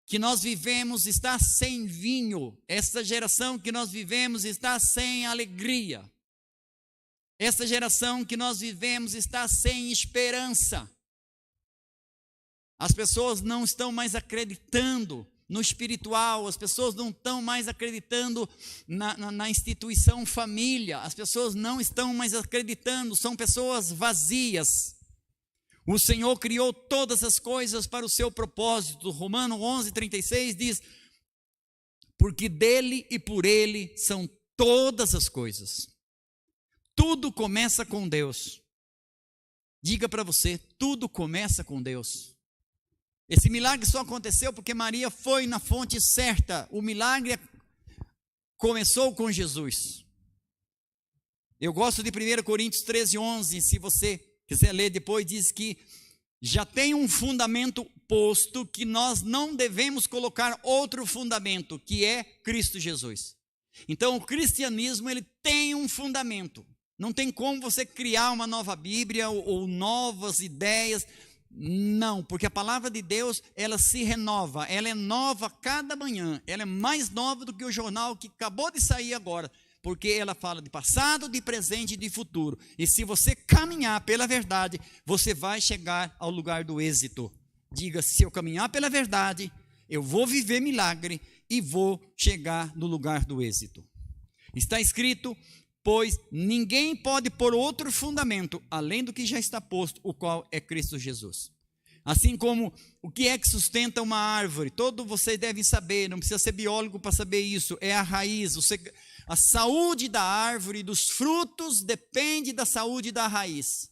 que nós vivemos está sem vinho. Essa geração que nós vivemos está sem alegria. Essa geração que nós vivemos está sem esperança. As pessoas não estão mais acreditando no espiritual, as pessoas não estão mais acreditando na instituição família, as pessoas não estão mais acreditando, são pessoas vazias. O Senhor criou todas as coisas para o seu propósito. Romanos 11:36 diz, porque dele e por ele são todas as coisas. Tudo começa com Deus. Diga para você, tudo começa com Deus. Esse milagre só aconteceu porque Maria foi na fonte certa. O milagre começou com Jesus. Eu gosto de 1 Coríntios 13:11. Se você quiser ler depois, diz que já tem um fundamento posto, que nós não devemos colocar outro fundamento, que é Cristo Jesus. Então o cristianismo, ele tem um fundamento. Não tem como você criar uma nova Bíblia ou novas ideias. Não, porque a palavra de Deus, ela se renova, ela é nova cada manhã, ela é mais nova do que o jornal que acabou de sair agora, porque ela fala de passado, de presente e de futuro. E se você caminhar pela verdade, você vai chegar ao lugar do êxito. Diga, se eu caminhar pela verdade, eu vou viver milagre e vou chegar no lugar do êxito. Está escrito, pois ninguém pode pôr outro fundamento, além do que já está posto, o qual é Cristo Jesus. Assim como o que é que sustenta uma árvore, todos vocês devem saber, não precisa ser biólogo para saber isso, é a raiz. A saúde da árvore e dos frutos depende da saúde da raiz.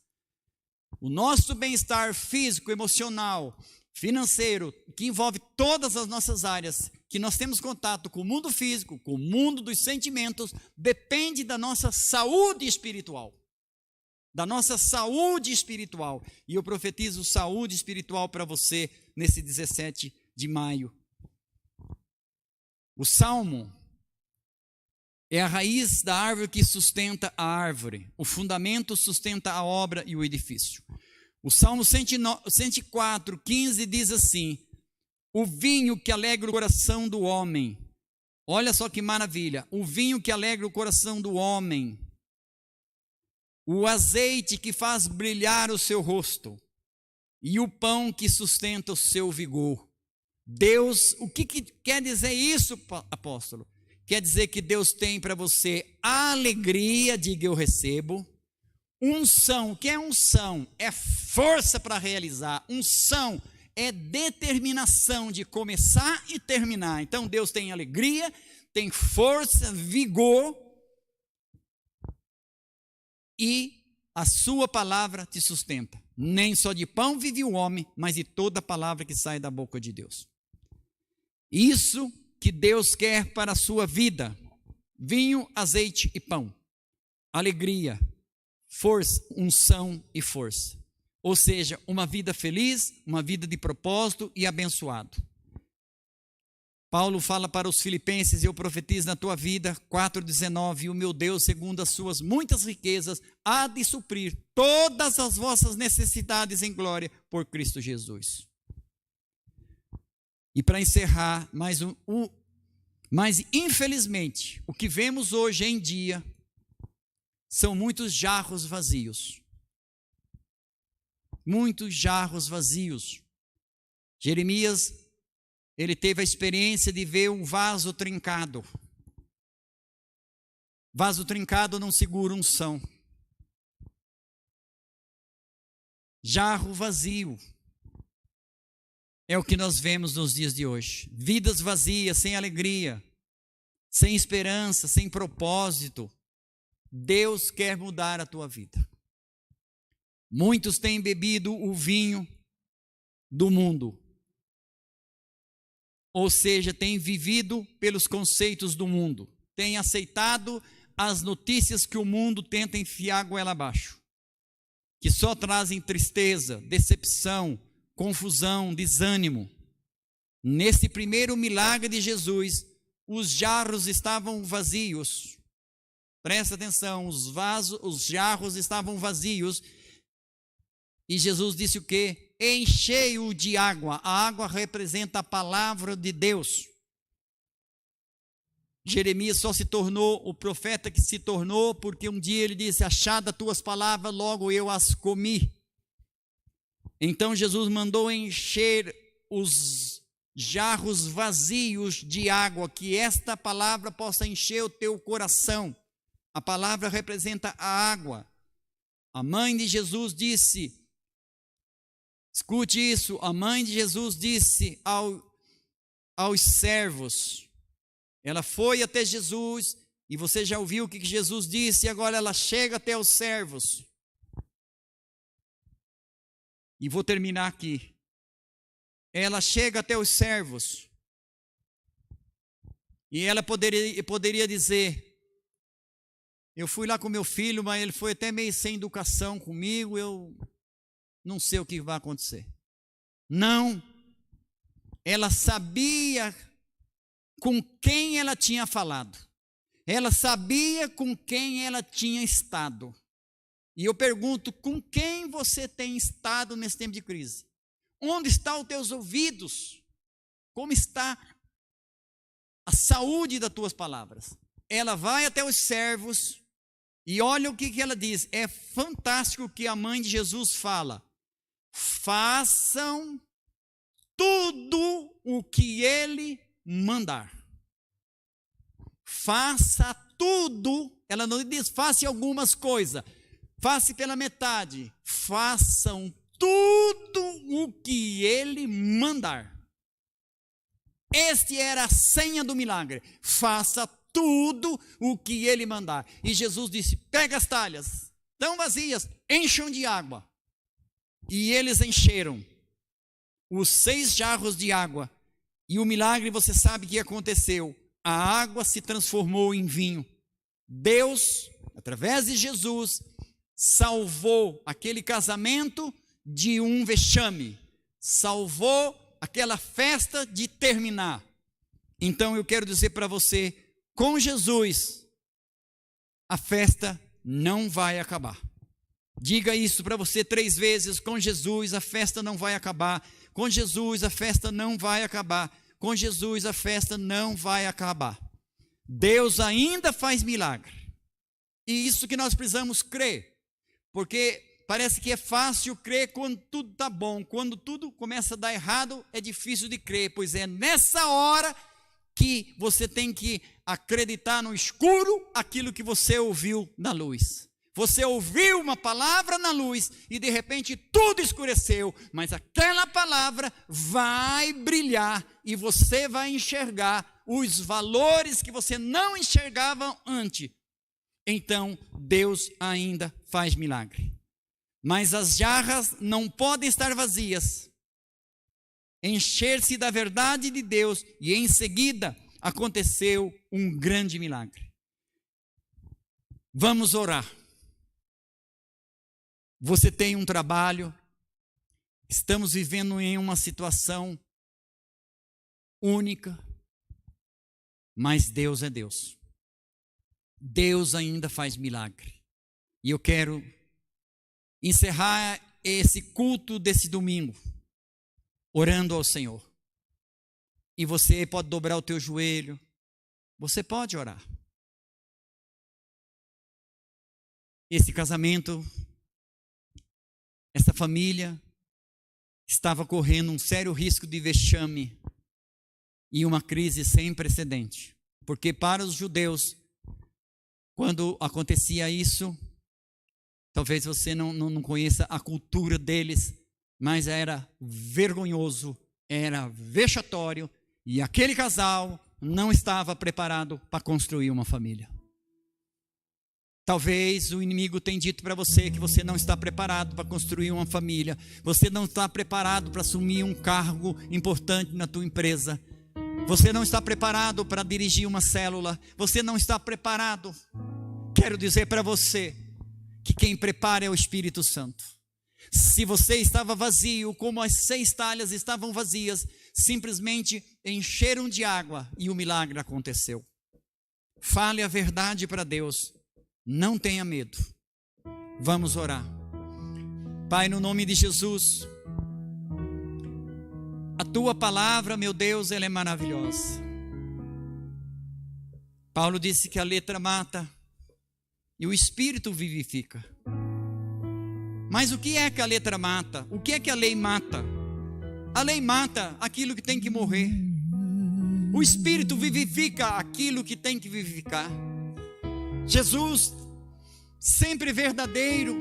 O nosso bem-estar físico, emocional, financeiro, que envolve todas as nossas áreas, que nós temos contato com o mundo físico, com o mundo dos sentimentos, depende da nossa saúde espiritual. Da nossa saúde espiritual. E eu profetizo saúde espiritual para você nesse 17 de maio. O salmo é a raiz da árvore que sustenta a árvore. O fundamento sustenta a obra e o edifício. O Salmo 104, 15 diz assim: o vinho que alegra o coração do homem. Olha só que maravilha. O vinho que alegra o coração do homem. O azeite que faz brilhar o seu rosto. E o pão que sustenta o seu vigor. Deus, o que quer dizer isso, apóstolo? Quer dizer que Deus tem para você alegria, diga eu recebo. Unção, o que é unção? É força para realizar. Unção é determinação de começar e terminar. Então Deus tem alegria, tem força, vigor, e a sua palavra te sustenta. Nem só de pão vive o homem, mas de toda a palavra que sai da boca de Deus. Isso que Deus quer para a sua vida: vinho, azeite e pão, alegria, força, unção e força. Ou seja, uma vida feliz, uma vida de propósito e abençoado. Paulo fala para os filipenses: eu profetizo na tua vida, 4,19, o meu Deus, segundo as suas muitas riquezas, há de suprir todas as vossas necessidades em glória por Cristo Jesus. E para encerrar, mas infelizmente, o que vemos hoje em dia são muitos jarros vazios. Muitos jarros vazios. Jeremias, ele teve a experiência de ver um vaso trincado. Vaso trincado não segura unção. Jarro vazio. É o que nós vemos nos dias de hoje. Vidas vazias, sem alegria, sem esperança, sem propósito. Deus quer mudar a tua vida. Muitos têm bebido o vinho do mundo. Ou seja, têm vivido pelos conceitos do mundo. Têm aceitado as notícias que o mundo tenta enfiar goela abaixo. Que só trazem tristeza, decepção, confusão, desânimo. Nesse primeiro milagre de Jesus, os jarros estavam vazios. Presta atenção, os jarros estavam vazios. E Jesus disse o quê? Enchei-o de água. A água representa a palavra de Deus. Jeremias só se tornou o profeta que se tornou porque um dia ele disse: achadas tuas palavras, logo eu as comi. Então Jesus mandou encher os jarros vazios de água, que esta palavra possa encher o teu coração. A palavra representa a água. A mãe de Jesus disse, escute isso, a mãe de Jesus disse aos servos, ela foi até Jesus, e você já ouviu o que Jesus disse, e agora ela chega até os servos. E vou terminar aqui. Ela chega até os servos. E ela poderia dizer: eu fui lá com meu filho, mas ele foi até meio sem educação comigo, eu não sei o que vai acontecer. Não. Ela sabia com quem ela tinha falado. Ela sabia com quem ela tinha estado. E eu pergunto, com quem você tem estado nesse tempo de crise? Onde estão os teus ouvidos? Como está a saúde das tuas palavras? Ela vai até os servos e olha o que ela diz. É fantástico o que a mãe de Jesus fala. Façam tudo o que ele mandar. Faça tudo. Ela não diz faça algumas coisas. Faça pela metade. Façam tudo o que ele mandar. Este era a senha do milagre. Faça tudo o que ele mandar. E Jesus disse, pega as talhas, estão vazias, encham de água. E eles encheram os 6 jarros de água. E o milagre, você sabe o que aconteceu. A água se transformou em vinho. Deus, através de Jesus, salvou aquele casamento de um vexame. Salvou aquela festa de terminar. Então eu quero dizer para você, com Jesus, a festa não vai acabar. Diga isso para você 3 vezes, com Jesus a festa não vai acabar. Com Jesus a festa não vai acabar. Com Jesus a festa não vai acabar. Deus ainda faz milagre. E isso que nós precisamos crer. Porque parece que é fácil crer quando tudo está bom. Quando tudo começa a dar errado, é difícil de crer. Pois é nessa hora que você tem que acreditar no escuro aquilo que você ouviu na luz. Você ouviu uma palavra na luz e de repente tudo escureceu, mas aquela palavra vai brilhar e você vai enxergar os valores que você não enxergava antes. Então Deus ainda faz milagre. Mas as jarras não podem estar vazias. Encher-se da verdade de Deus e em seguida aconteceu um grande milagre. Vamos orar. Você tem um trabalho, estamos vivendo em uma situação única, mas Deus é Deus. Deus ainda faz milagre. E eu quero encerrar esse culto desse domingo, orando ao Senhor. E você pode dobrar o teu joelho, você pode orar. Esse casamento, essa família estava correndo um sério risco de vexame e uma crise sem precedente. Porque para os judeus, quando acontecia isso, talvez você não conheça a cultura deles, mas era vergonhoso, era vexatório, e aquele casal não estava preparado para construir uma família. Talvez o inimigo tenha dito para você que você não está preparado para construir uma família, você não está preparado para assumir um cargo importante na tua empresa, você não está preparado para dirigir uma célula, você não está preparado. Quero dizer para você que quem prepara é o Espírito Santo. Se você estava vazio, como as 6 talhas estavam vazias, simplesmente encheram de água e o milagre aconteceu. Fale a verdade para Deus. Não tenha medo. Vamos orar. Pai, no nome de Jesus, a tua palavra, meu Deus, ela é maravilhosa. Paulo disse que a letra mata e o Espírito vivifica. Mas o que é que a letra mata? O que é que a lei mata? A lei mata aquilo que tem que morrer. O Espírito vivifica aquilo que tem que vivificar. Jesus, sempre verdadeiro,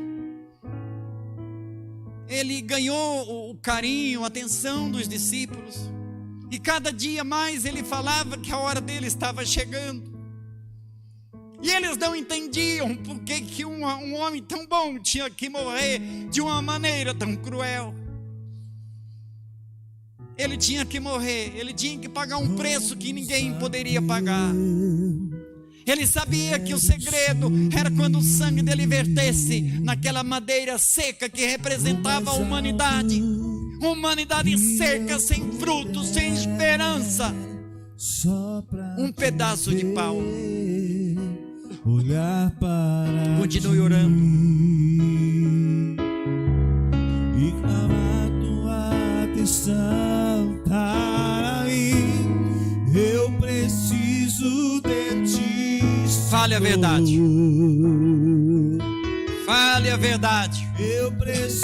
ele ganhou o carinho, a atenção dos discípulos, e cada dia mais ele falava que a hora dele estava chegando, e eles não entendiam por que um homem tão bom tinha que morrer de uma maneira tão cruel. Ele tinha que morrer, ele tinha que pagar um preço que ninguém poderia pagar. Ele sabia que o segredo era quando o sangue dele vertesse naquela madeira seca que representava a humanidade. Humanidade seca, sem frutos, sem esperança. Um pedaço de pau. Continue orando. E clamar tua estão para mim. Eu preciso de ti. Fale a verdade. Senhor. Fale a verdade. Eu preciso